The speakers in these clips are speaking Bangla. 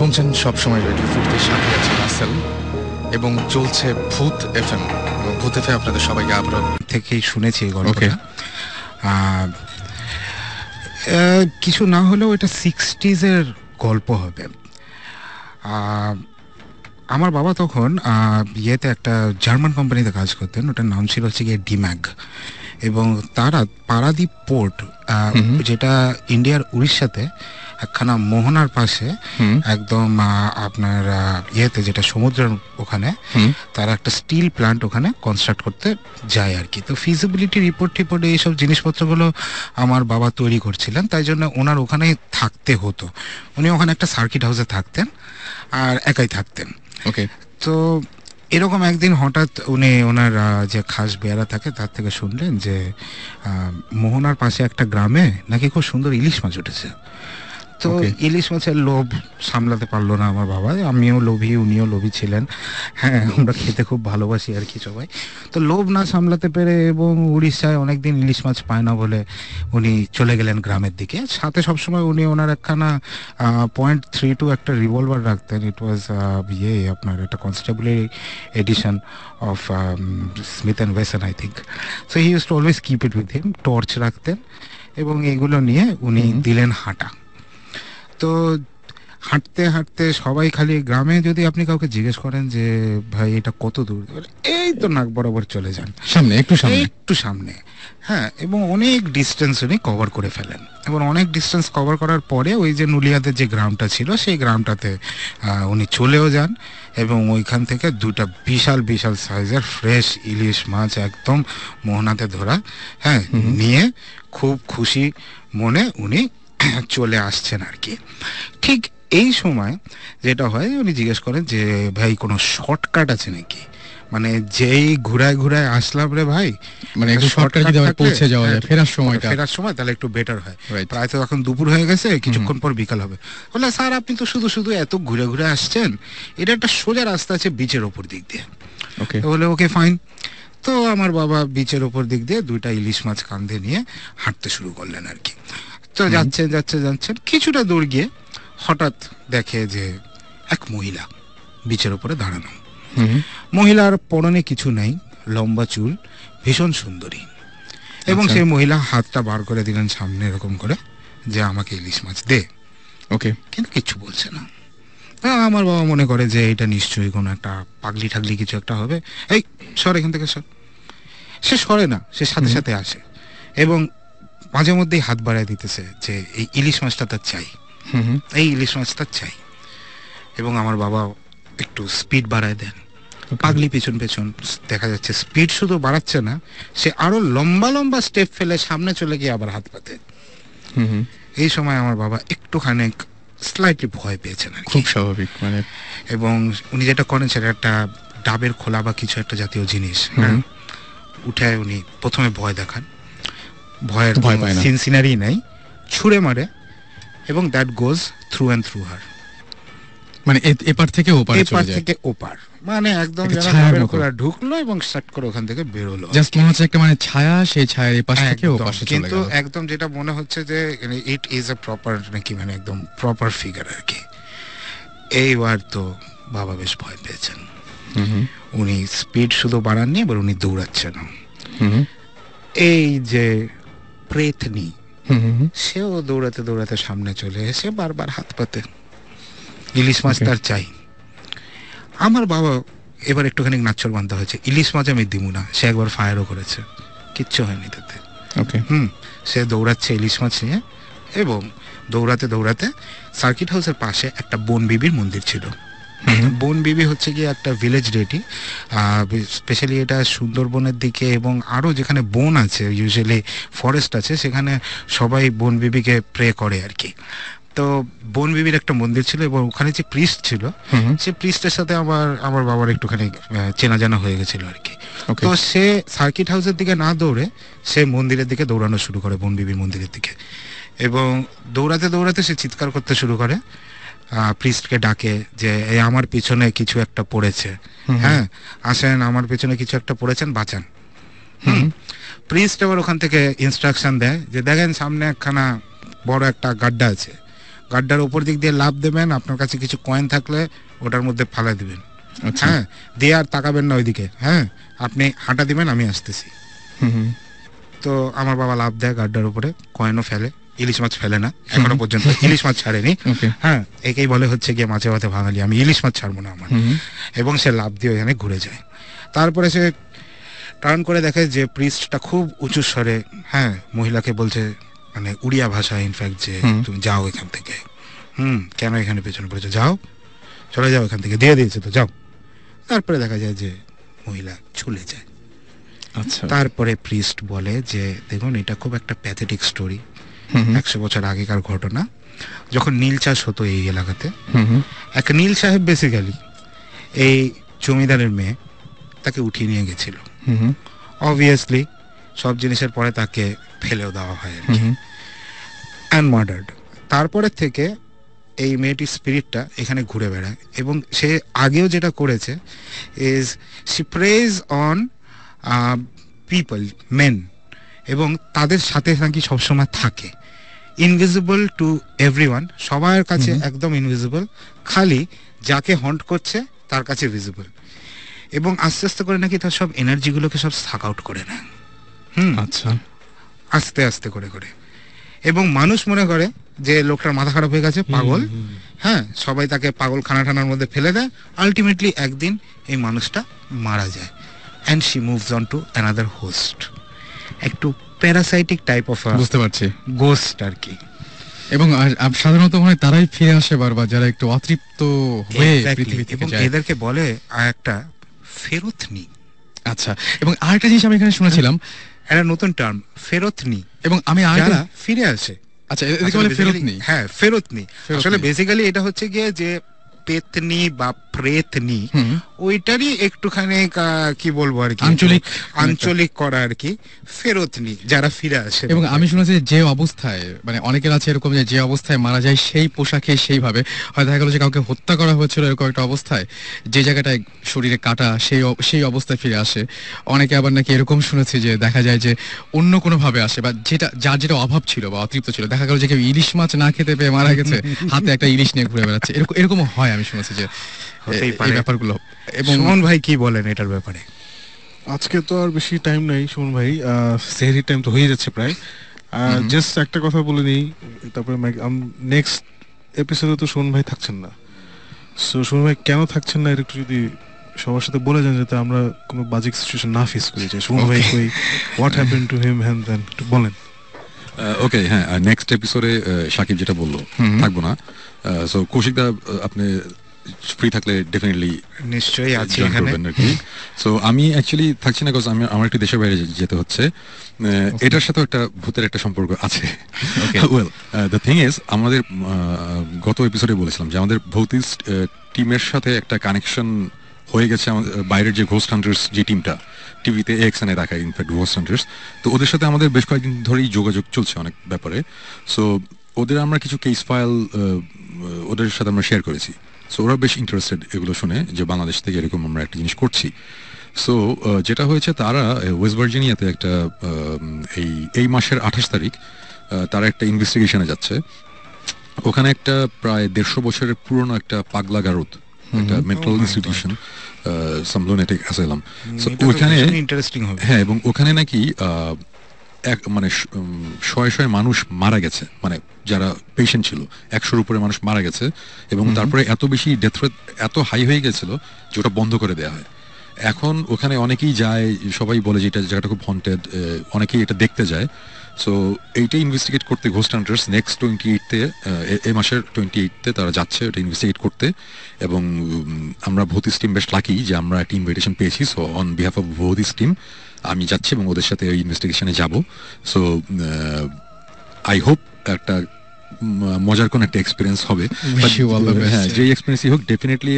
শুনছেন সবসময় রেডিও ফুর্তির সাথে আছে রাসেল এবং চলছে ভূত এফএম। এবং ভূত এফএম আপনাদের সবাইকে আবার থেকেই শুনেছি এই গল্পটা। কিছু না হলেও এটা 60s এর গল্প হবে। আমার বাবা তখন ইয়েতে একটা জার্মান কোম্পানিতে কাজ করতেন, ওটার নাম ছিল হচ্ছে গিয়ে ডিম্যাগ, এবং তারা পারাদ্বীপ পোর্ট, যেটা ইন্ডিয়ার উড়িষ্যাতে একখানা মোহনার পাশে একদম আপনার ইয়েতে যেটা সমুদ্রের ওখানে, তারা একটা স্টিল প্ল্যান্ট ওখানে কনস্ট্রাক্ট করতে যায় আর কি। তো ফিজিবিলিটি রিপোর্টে এইসব জিনিসপত্রগুলো আমার বাবা তৈরি করছিলেন, তাই জন্য ওনার ওখানে থাকতে হতো। উনি ওখানে একটা সার্কিট হাউসে থাকতেন আর একাই থাকতেন। ওকে, তো এরকম একদিন হঠাৎ উনি ওনার যে খাস বেয়ারা থাকে তার থেকে শুনলেন যে মোহনার পাশে একটা গ্রামে নাকি খুব সুন্দর ইলিশ মাছ উঠেছে। তো ইলিশ মাছের লোভ সামলাতে পারলো না আমার বাবা, আমিও লোভী, উনিও লোভী ছিলেন। হ্যাঁ, আমরা খেতে খুব ভালোবাসি আর কি সবাই। তো লোভ না সামলাতে পেরে এবং উড়িষ্যায় অনেকদিন ইলিশ মাছ পায় না বলে উনি চলে গেলেন গ্রামের দিকে। সাথে সবসময় উনি ওনার একখানা .32 একটা রিভলভার রাখতেন। ইট ওয়াজ আপনার একটা কনস্টেবলের edition of Smith and Wesson I think. So he use to always keep it with him. Torch রাখতেন এবং এগুলো নিয়ে উনি দিলেন হাঁটা। তো হাঁটতে হাঁটতে সবাই খালি, গ্রামে যদি আপনি কাউকে জিজ্ঞেস করেন যে ভাই এটা কত দূর, এই তো নাক বরাবর চলে যান, সামনে একটু সামনে। হ্যাঁ, এবং অনেক ডিস্টেন্স উনি কভার করে ফেলেন। এবং অনেক ডিস্টেন্স কভার করার পরে ওই যে নুলিয়াদের যে গ্রামটা ছিল সেই গ্রামটাতে উনি চলেও যান এবং ওইখান থেকে দুটা বিশাল বিশাল সাইজের ফ্রেশ ইলিশ মাছ একদম মোহনাতে ধরা, হ্যাঁ, নিয়ে খুব খুশি মনে উনি চলে আসছেন আর কি। ঠিক এই সময় যেটা হয়, উনি জিজ্ঞেস করেন যে ভাই কোনো শর্টকাট আছে নাকি, মানে যেই ঘুরায় ঘুরায় আসলাম রে ভাই, মানে একটু শর্টকাট পৌঁছে যাওয়া যায় ফেরার সময় তাহলে একটু বেটার হয়। প্রায় তো এখন দুপুর হয়ে গেছে, কিছুক্ষণ পর বিকাল হবে। বলে স্যার আপনি তো শুধু শুধু এত ঘুরে ঘুরে আসছেন, এটা একটা সোজা রাস্তা আছে বিচের ওপর দিক দিয়ে। বলে ওকে ফাইন। তো আমার বাবা বিচের ওপর দিক দিয়ে দুইটা ইলিশ মাছ কাঁধে নিয়ে হাঁটতে শুরু করলেন আর কি। তো যাচ্ছেন কিছুটা দূর গিয়ে হঠাৎ দেখে যে এক মহিলা বিচের উপরে দাঁড়ানো। মহিলার পরনে কিছু নাই, লম্বা চুল, ভীষণ সুন্দরী। এবং সেই মহিলা হাতটা বার করে দিলেন সামনে এরকম করে যে আমাকে ইলিশ মাছ দে। ওকে, কিন্তু কিছু বলছে না। আমার বাবা মনে করে যে এটা নিশ্চয়ই কোনো একটা পাগলি ঠাগলি কিছু একটা হবে, এই সর এখান থেকে সর। সে সরে না, সে সাথে সাথে আসে এবং মাঝে মধ্যেই হাত বাড়ায় দিতেছে যে এই ইলিশ মাছটা তার চাই, এই ইলিশ মাছটা চাই। এবং আমার বাবা একটু স্পিড বাড়ায় দেন। পাগলি পেছন পেছন দেখা যাচ্ছে স্পিড শুধু বাড়াচ্ছে না, সে আরো লম্বা লম্বা স্টেপ ফেলে সামনে চলে গিয়ে আবার হাত পাতে। এই সময় আমার বাবা একটুখানি স্লাইটলি ভয় পেয়েছেন, খুব স্বাভাবিক মানে। এবং উনি যেটা করেন সেটা একটা ডাবের খোলা বা কিছু একটা জাতীয় জিনিস উঠে উনি প্রথমে ভয় দেখান। ভয়ের সিনসিনারি নাই, ছুঁড়ে মারে এবং that goes through and through her, মানে এপার থেকে ওপার, মানে একদম ঢুকলো এবং স্টার্ট করে ওখান থেকে বেরোলো। জাস্ট মনে হচ্ছে একটা মানে ছায়া, সেই ছায়ার এপাশ থেকে ওপাশে চলে গেল। কিন্তু একদম যেটা মনে হচ্ছে যে ইট ইজ আ প্রপার, নাকি মানে একদম প্রপার ফিগার আর কি। এইবার তো বাবা বেশ ভয় পেয়েছেন। উনি স্পিড শুধু বাড়াননি, এবার উনি দৌড়াচ্ছেন। এই যে প্রেতনি, সেও দৌড়াতে দৌড়াতে সামনে চলে এসে বারবার হাত পাতে, ইলিশ মাছ তার চাই। আমার বাবা এবার একটুখানি নাচ্ছর বান্ধা হয়েছে, ইলিশ মাছ আমি দিমু না। সে একবার ফায়ারও করেছে, কিচ্ছু হয়নি তাতে। সে দৌড়াচ্ছে ইলিশ মাছ নিয়ে এবং দৌড়াতে দৌড়াতে সার্কিট হাউসের পাশে একটা বন বিবির মন্দির ছিল। বন বিবি হচ্ছে গিয়ে একটা ভিলেজ ডেটি, স্পেশালি এটা সুন্দরবনের দিকে এবং আরো যেখানে বন আছে, ইউজুয়ালি ফরেস্ট আছে, সেখানে সবাই বন বিবিকে প্রে করে আর কি। তো বন বিবির একটা মন্দির ছিল এবং ওখানে যে প্রিস্ট ছিল, সে প্রিস্টের সাথে আমার বাবার একটুখানি চেনা জানা হয়ে গেছিল আর কি। তো সে সার্কিট হাউসের দিকে না দৌড়ে সে মন্দিরের দিকে দৌড়ানো শুরু করে, বন বিবির মন্দিরের দিকে। এবং দৌড়াতে দৌড়াতে সে চিৎকার করতে শুরু করে, প্রিস্টকে ডাকে যে আমার পিছনে কিছু একটা পড়েছে, হ্যাঁ আসেন, আমার পিছনে কিছু একটা পড়েছেন, বাঁচান। প্রিস্ট আবার ওখান থেকে ইনস্ট্রাকশন দেয় যে দেখেন সামনে একখানা বড় একটা গাড্ডা আছে, গাড্ডার উপর দিক দিয়ে লাফ দেবেন, আপনার কাছে কিছু কয়েন থাকলে ওটার মধ্যে ফালা দিবেন, হ্যাঁ, দিয়ে আর তাকাবেন না ওইদিকে, হ্যাঁ, আপনি হাঁটা দিবেন, আমি আসতেছি। তো আমার বাবা লাফ দেয় গাড্ডার উপরে, কয়েনও ফেলে, ইলিশ মাছ ফেলে না এখনো পর্যন্ত, ইলিশ মাছ ছাড়েনি, হ্যাঁ, একেই বলে হচ্ছে গিয়ে মাছে ভাতে বাঙালি, আমি ইলিশ মাছ ছাড়বো না আমার। এবং সে লাফ দিয়ে ওখানে ঘুরে যায়। তারপরে সে টার্ন করে দেখে যে প্রিস্টটা খুব উঁচু স্বরে, হ্যাঁ, মহিলাকে বলছে, মানে উড়িয়া ভাষা ইনফ্যাক্ট, যে তুমি যাও এখান থেকে, কেন এখানে পেছনে পড়েছো, যাও, চলে যাও এখান থেকে, দিয়ে দিয়েছে তো, যাও। তারপরে দেখা যায় যে মহিলা চলে যায়। আচ্ছা, তারপরে প্রিস্ট বলে যে দেখুন এটা খুব একটা প্যাথেটিক স্টোরি, 100 বছর আগেকার ঘটনা, যখন নীল চাষ হতো এই এলাকাতে, এক নীল সাহেব বেসিক্যালি এই জমিদারের মেয়ে তাকে উঠিয়ে নিয়ে গেছিল। অবভিয়াসলি সব জিনিসের পরে তাকে ফেলেও দেওয়া হয় আর কি, অ্যান্ড মার্ডার্ড। তারপরে থেকে এই মেয়েটির স্পিরিটটা এখানে ঘুরে বেড়ায়, এবং সে আগেও যেটা করেছে is she preys on people, men, এবং তাদের সাথে নাকি সবসময় থাকে, ইনভিজিবল টু এভরিওয়ান, সবার কাছে একদম ইনভিজিবল, খালি যাকে হন্ট করছে তার কাছে ভিজিবল, এবং আস্তে আস্তে করে নাকি তার সব এনার্জিগুলোকে সব সাক আউট করে নেয়। আচ্ছা, আস্তে আস্তে করে করে, এবং মানুষ মনে করে যে লোকটার মাথা খারাপ হয়ে গেছে, পাগল, হ্যাঁ, সবাই তাকে পাগল খানার মধ্যে ফেলে দেয়। আলটিমেটলি একদিন এই মানুষটা মারা যায়, and she moves on to another host, একটু প্যারাসাইটিক টাইপ অফ, বুঝতে পারছি, গোস্ট আর কি। এবং সাধারণত মনে হয় তারাই ফিরে আসে বারবার, যারা একটু অতৃপ্ত হয়ে পৃথিবী থেকে যায়, এবং এদেরকে বলে একটা ফেরতনি। আচ্ছা, এবং আরেকটা জিনিস আমি এখানে শুনেছিলাম, একটা নতুন টার্ম, ফেরতনি, এবং আমি যারা ফিরে আসে, আচ্ছা, এদেরকে বলে ফেরতনি। হ্যাঁ, ফেরতনি। আসলে বেসিক্যালি এটা হচ্ছে গিয়ে যে পেতনি বা প্রেতনি, ওইটারই একটুখানি কি বলবো আর কি, আঞ্চলিক করা আর কি, ফেরতনি, যারা ফিরে আসে। এবং আমি শুনেছি যে অবস্থায়, মানে অনেকের আছে এরকম যে অবস্থায় মারা যায় সেই পোশাকে সেইভাবে, হয় দেখা গেল যে কাউকে হত্যা করা হয়েছিল এরকম একটা অবস্থায়, যে জায়গাটায় শরীরে কাটা, সেই অবস্থায় ফিরে আসে। অনেকে আবার নাকি এরকম শুনেছি যে দেখা যায় যে অন্য কোনো ভাবে আসে, বা যার যেটা অভাব ছিল বা অতৃপ্ত ছিল, দেখা গেল যে কেউ ইলিশ মাছ না খেতে পেয়ে মারা গেছে, হাতে একটা ইলিশ নিয়ে ঘুরে বেড়াচ্ছে, এরকম হয়, আমি শুনেছি যে এই ব্যাপারগুলো। এবং সুমন ভাই কি বলেন এটার ব্যাপারে? আজকে তো আর বেশি টাইম নাই সুমন ভাই, সেহরি টাইম তো হয়ে যাচ্ছে প্রায়, জাস্ট একটা কথা বলে নিই, তারপরে নেক্সট এপিসোডে তো সুমন ভাই থাকছেন না। সো সুমন ভাই কেন থাকছেন না, এটা একটু যদি সবার সাথে বলে যান, যাতে আমরা কোনো বাজিক সিচুয়েশন না ফেস করি, যে সুমন ভাই কই, what happened to him, and then একটু বলেন। ওকে, হ্যাঁ, নেক্সট এপিসোডে সাকিব যেটা বললো, থাকবো না। সো কৌশিকদা, আপনি ফ্রি থাকলে ডেফিনেটলি নিশ্চয়ই আছি এখানে। সো আমি অ্যাকচুয়ালি থাকছি না, বিকজ আমার একটু দেশের বাইরে যেতে হচ্ছে। এটার সাথে একটা ভূতের একটা সম্পর্ক আছে। ওয়েল, দ্য থিং ইজ, আমাদের গত এপিসোডে বলেছিলাম যে আমাদের ভৌতিক টিমের সাথে একটা কানেকশন হয়ে গেছে, আমাদের বাইরের যে ঘোস্ট হান্টার্স যে টিমটা টিভিতে এক্সএনএ দেখায়, ইনফ্যাক্ট ঘোস্ট হান্টার্স, তো ওদের সাথে আমাদের বেশ কয়েকদিন ধরেই যোগাযোগ চলছে অনেক ব্যাপারে। সো ওদের আমরা কিছু কেস ফাইল ওদের সাথে আমরা শেয়ার করেছি। সো ওরা বেশ ইন্টারেস্টেড এগুলো শুনে, যে বাংলাদেশ থেকে এরকম আমরা একটা জিনিস করছি। সো যেটা হয়েছে, তারা ওয়েস্ট ভার্জিনিয়াতে একটা এই মাসের 28 তারিখ তারা একটা ইনভেস্টিগেশনে যাচ্ছে। ওখানে একটা প্রায় 150 বছরের পুরনো একটা পাগলা গারদ, একটা মেন্টাল ইনস্টিটিউশন, সাম লুনেটিক অ্যাসাইলাম। সো ওখানে ইন্টারেস্টিং হবে, হ্যাঁ, এবং ওখানে নাকি মানে শয়ে মানুষ মারা গেছে, মানে যারা পেশেন্ট ছিল 100-র উপরে মানুষ মারা গেছে, এবং তারপরে এত বেশি ডেথ রেট এত হাই হয়ে গেছিল যে ওটা বন্ধ করে দেওয়া হয়। এখন ওখানে অনেকেই যায়, সবাই বলে যে এটা জায়গাটা খুব হন্টেড, অনেকেই এটা দেখতে যায়। সো এইটা ইনভেস্টিগেট করতে ঘোস্ট হান্টার্স নেক্সট 28-তে, এই মাসের 28-তে তারা যাচ্ছে ওটা ইনভেস্টিগেট করতে। এবং আমরা ভৌতিস টিম বেশ লাকি যে আমরা একটা ইনভিটেশন পেয়েছি। সো অন বিহাফ অফ ভৌতিস টিম আমি যাচ্ছি এবং ওদের সাথে ওই ইনভেস্টিগেশনে যাব। সো আই হোপ একটা মজার কোন একটা এক্সপিরিয়েন্স হবে। হ্যাঁ, যে এক্সপিরিয়েন্সই হোক, ডেফিনেটলি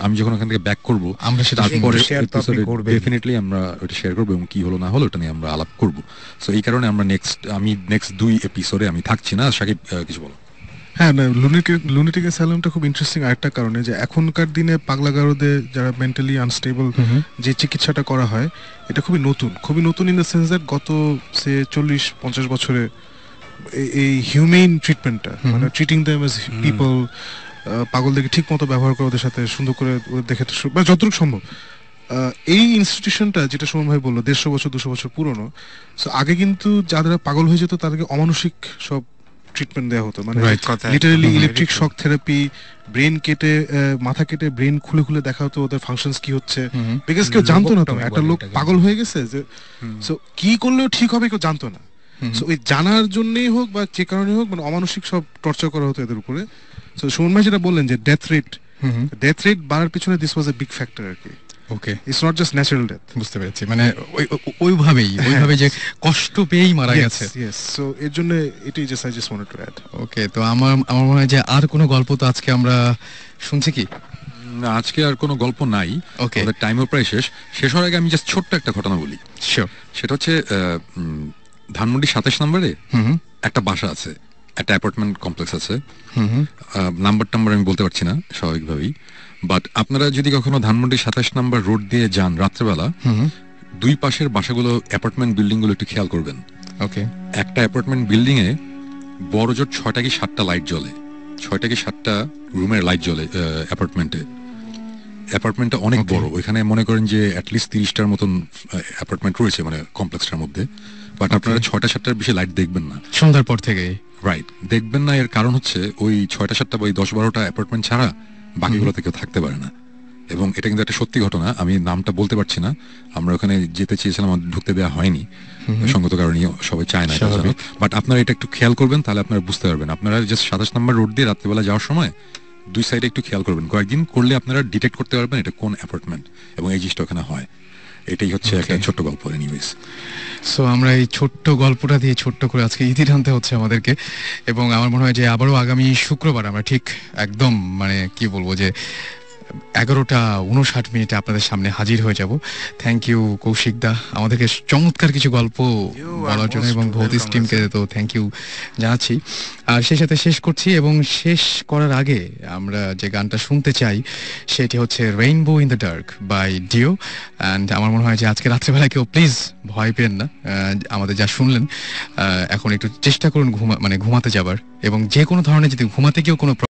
আমি যখন ওখান থেকে ব্যাক করবো, তারপরে ডেফিনেটলি আমরা ওটা শেয়ার করবো, এবং কি হলো না হলো ওটা নিয়ে আমরা আলাপ করবো। সো এই কারণে আমরা নেক্সট 2 এপিসোডে আমি থাকছি না। সাকিব, কিছু বলো? হ্যাঁ, লুনেটিক অ্যাসাইলামটা খুব ইন্টারেস্টিং আরেকটা কারণে, যে এখনকার দিনে পাগলা গারদে যারা মেন্টালি আনস্টেবল যে চিকিৎসাটা করা হয়, এটা খুবই নতুন ইন দ্য সেন্স দ্যাট গত 40-50 বছরে এই হিউম্যান ট্রিটমেন্টটা, মানে ট্রিটিং দেম অ্যাজ পিপল, পাগলদেরকে ঠিক মতো ব্যবহার করে ওদের সাথে সুন্দর করে ওদের দেখে বা যতটুকু সম্ভব। এই ইনস্টিটিউশনটা যেটা সুমন ভাই বললো 150 বছর 200 বছর পুরনো, সো আগে কিন্তু যারা পাগল হয়ে যেত তাদেরকে অমানসিক সব ট্রিটমেন্ট দেওয়া হতো, মানে literally electric shock therapy, brain কেটে মাথা কেটে ব্রেন খুলে খুলে দেখা হতো ওদের ফাংশনস কি হচ্ছে, বিকজ কেউ জানতো না তো একটা লোক পাগল হয়ে গেছে যে, সো কি করলেও ঠিক হবে কেউ জানতো না। সো ওই জানার জন্যই হোক বা যে কারণে হোক, মানে অমানসিক সব টর্চার করা হতো এদের উপরে। সো সুমন ভাই যেটা বললেন যে ডেথ রেট বাড়ার পিছনে this was a big factor আর কি। Okay, it's not just natural death. বুঝতে পেরেছি, মানে ওইভাবে যে কষ্ট পেয়েই মারা গেছে। ইয়েস, সো এর জন্য এটাই just I just wanted to add. Okay, তো আমার মনে হয় যে আর কোনো গল্প তো আজকে আমরা শুনছি কি? না, আজকে আর কোনো গল্প নাই। ওকে, আমাদের টাইমও প্রায় শেষ হওয়ার আগে আমি জাস্ট ছোট্ট একটা ঘটনা বলি। শিওর। সেটা হচ্ছে ধানমন্ডি 27 নম্বরে একটা বাসা আছে, একটা অ্যাপার্টমেন্ট কমপ্লেক্স আছে। নাম্বার আমি বলতে পারছি না স্বাভাবিকভাবেই, বাট আপনারা যদি কখনো ধানমন্ডি 27 নম্বর রোড দিয়ে যান রাত্রেবেলা, দুই পাশের বাসাগুলো অ্যাপার্টমেন্ট বিল্ডিং গুলো একটু খেয়াল করবেন। ওকে, একটা অ্যাপার্টমেন্ট বিল্ডিং এ বড় জোর 6টা কি 7টা লাইট জ্বলে, 6টা কি 7টা রুমের লাইট জ্বলে অ্যাপার্টমেন্টে। অ্যাপার্টমেন্টটা অনেক বড়, ওইখানে মনে করেন যে অ্যাটলিস্ট 30টার মতন অ্যাপার্টমেন্ট রয়েছে মানে কমপ্লেক্সটার মধ্যে। বাট আপনারা 6টা 7টার বেশি লাইট দেখবেন না সন্ধ্যার পর থেকে। রাইট, দেখবেন না। এর কারণ হচ্ছে ওই 6টা 7টা বা 10-12টা অ্যাপার্টমেন্ট ছাড়া বাকিগুলোতে কেউ থাকতে পারে না। এবং এটা কিন্তু একটা সত্যি ঘটনা, আমি নামটা বলতে পারছি না। আমরা ওখানে যেতে চেয়েছিলাম, ঢুকতে দেওয়া হয়নি সঙ্গত কারণে, সবাই চায় না। বাট আপনারা এটা একটু খেয়াল করবেন, তাহলে আপনারা বুঝতে পারবেন। আপনারা জাস্ট 27 নম্বর রোড দিয়ে রাত্রিবেলা যাওয়ার সময় দুই সাইডে একটু খেয়াল করবেন, কয়েকদিন করলে আপনারা ডিটেক্ট করতে পারবেন এটা কোন অ্যাপার্টমেন্ট এবং এই জিনিসটা ওখানে হয়। এটাই হচ্ছে একটা ছোট্ট গল্প। এনিওয়েজ, সো আমরা এই ছোট্ট গল্পটা দিয়ে ছোট্ট করে আজকে ইতি টানতে হচ্ছে আমাদেরকে। এবং আমার মনে হয় যে আবারও আগামী শুক্রবার আমরা ঠিক একদম মানে কি বলবো যে 11:59 আপনাদের সামনে হাজির হয়ে যাব। থ্যাংক ইউ কৌশিক দা আমাদেরকে চমৎকার কিছু গল্প বলার জন্য, এবং ভৌতিক টিমকে তো থ্যাংক ইউ জানাচ্ছি। আর সেই সাথে শেষ করছি, এবং শেষ করার আগে আমরা যে গানটা শুনতে চাই সেটি হচ্ছে rainbow in the dark by Dio. And আমার মনে হয় যে আজকে রাত্রেবেলা কেউ প্লিজ ভয় পেন না, আমাদের যা শুনলেন এখন একটু চেষ্টা করুন ঘুমাতে যাবার, এবং যে কোনো ধরনের যদি ঘুমাতে গিয়েও কোনো